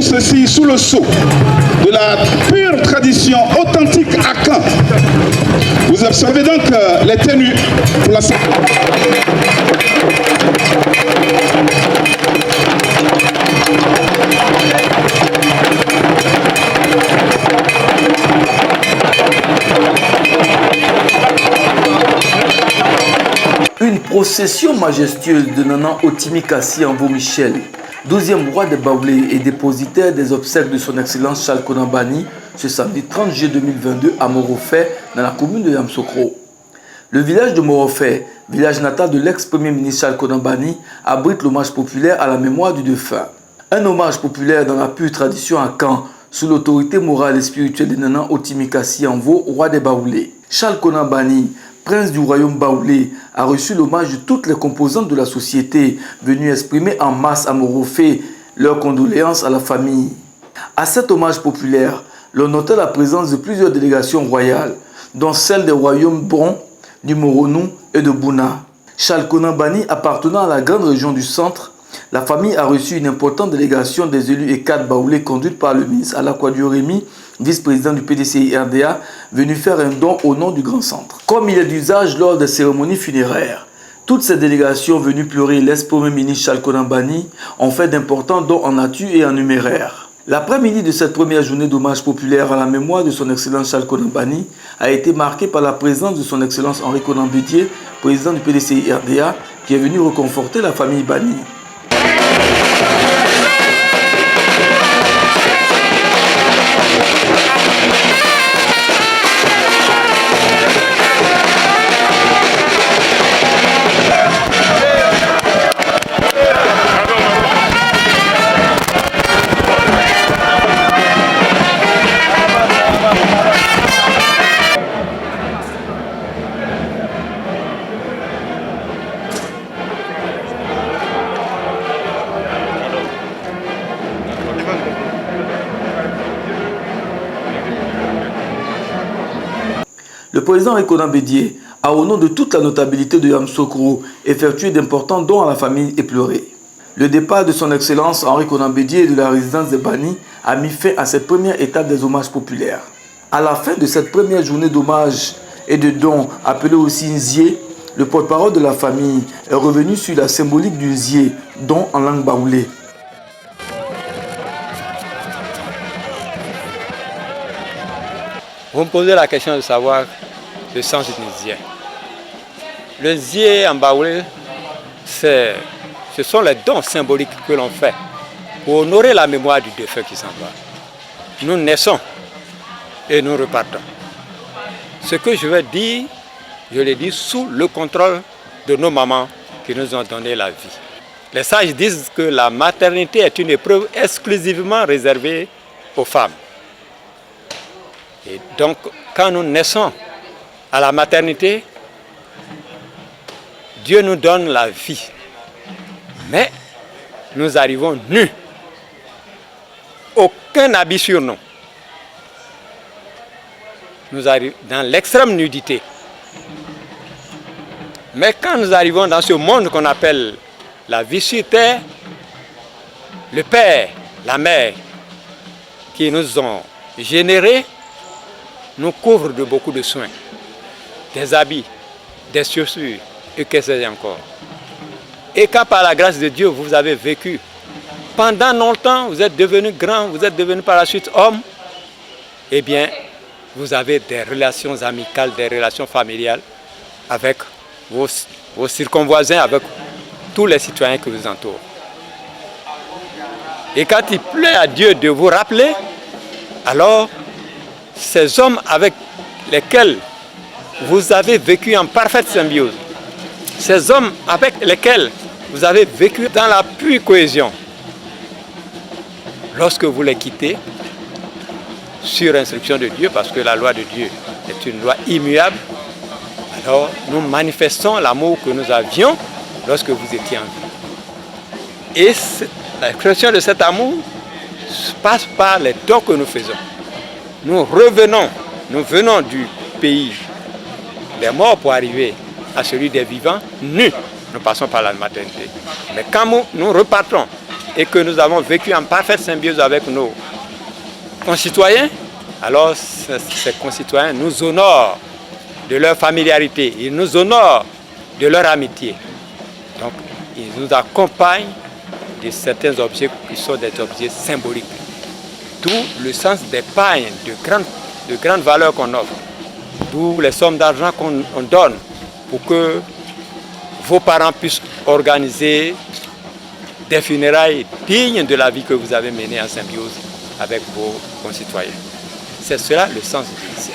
ceci sous le sceau de la pure tradition authentique à Caen. Vous observez donc les tenues pour la... Une procession majestueuse de Nana Otimi Kassi Amvo Michel, 12e roi des Baoulés et dépositaire des obsèques de son excellence Charles Konan Banny, ce samedi 30 juillet 2022 à Morofé, dans la commune de Yamsokro. Le village de Morofé, village natal de l'ex-premier ministre Charles Konan Banny, abrite l'hommage populaire à la mémoire du défunt. Un hommage populaire dans la pure tradition à Caen, sous l'autorité morale et spirituelle de Nana Otimi Kassi Amvo, roi des Baoulés. Charles Konan Banny, prince du royaume baoulé, a reçu l'hommage de toutes les composantes de la société, venues exprimer en masse à Morofé leurs condoléances à la famille. À cet hommage populaire, l'on notait la présence de plusieurs délégations royales, dont celle des royaumes Bron, du Moronou et de Bouna. Charles Konan Banny, appartenant à la grande région du centre, la famille a reçu une importante délégation des élus et cadres baoulés conduite par le ministre Alakwadjo Rémy, vice-président du PDCI-RDA, venu faire un don au nom du Grand Centre. Comme il est d'usage lors des cérémonies funéraires, toutes ces délégations venues pleurer l'ex-premier ministre Charles Konan Banny ont fait d'importants dons en nature et en numéraire. L'après-midi de cette première journée d'hommage populaire à la mémoire de son excellence Charles Konan Banny a été marquée par la présence de son excellence Henri Konan Bédié, président du PDCI-RDA, qui est venu reconforter la famille Banny. Le président Henri Konan Bédié a, au nom de toute la notabilité de Yamsokro, effectué d'importants dons à la famille éplorée. Le départ de son excellence Henri Konan Bédié et de la résidence des Banny a mis fin à cette première étape des hommages populaires. À la fin de cette première journée d'hommage et de dons, appelée aussi Nzié, le porte-parole de la famille est revenu sur la symbolique du Nzié, don en langue baoulée. Vous me posez la question de savoir le sens du Nzié. Le Nzié en baoulé, ce sont les dons symboliques que l'on fait pour honorer la mémoire du défunt qui s'en va. Nous naissons et nous repartons. Ce que je vais dire, je l'ai dit sous le contrôle de nos mamans qui nous ont donné la vie. Les sages disent que la maternité est une épreuve exclusivement réservée aux femmes. Et donc, quand nous naissons à la maternité, Dieu nous donne la vie. Mais nous arrivons nus. Aucun habit sur nous. Nous arrivons dans l'extrême nudité. Mais quand nous arrivons dans ce monde qu'on appelle la vie sur terre, le Père, la Mère, qui nous ont générés, nous couvre de beaucoup de soins, des habits, des chaussures et que sais-je encore. Et quand par la grâce de Dieu vous avez vécu, pendant longtemps vous êtes devenu grand, vous êtes devenu par la suite homme, eh bien vous avez des relations amicales, des relations familiales avec vos circonvoisins, avec tous les citoyens qui vous entourent. Et quand il plaît à Dieu de vous rappeler, alors ces hommes avec lesquels vous avez vécu en parfaite symbiose, ces hommes avec lesquels vous avez vécu dans la pure cohésion, lorsque vous les quittez, sur instruction de Dieu, parce que la loi de Dieu est une loi immuable, alors nous manifestons l'amour que nous avions lorsque vous étiez en vie. Et l'expression de cet amour passe par les dons que nous faisons. Nous venons du pays des morts pour arriver à celui des vivants nus. Nous passons par la maternité. Mais quand nous repartons, et que nous avons vécu en parfaite symbiose avec nos concitoyens, alors ces concitoyens nous honorent de leur familiarité, ils nous honorent de leur amitié. Donc, ils nous accompagnent de certains objets qui sont des objets symboliques. D'où le sens d'épargne de grande valeur qu'on offre. D'où les sommes d'argent qu'on donne pour que vos parents puissent organiser des funérailles dignes de la vie que vous avez menée en symbiose avec vos concitoyens. C'est cela le sens du lycée.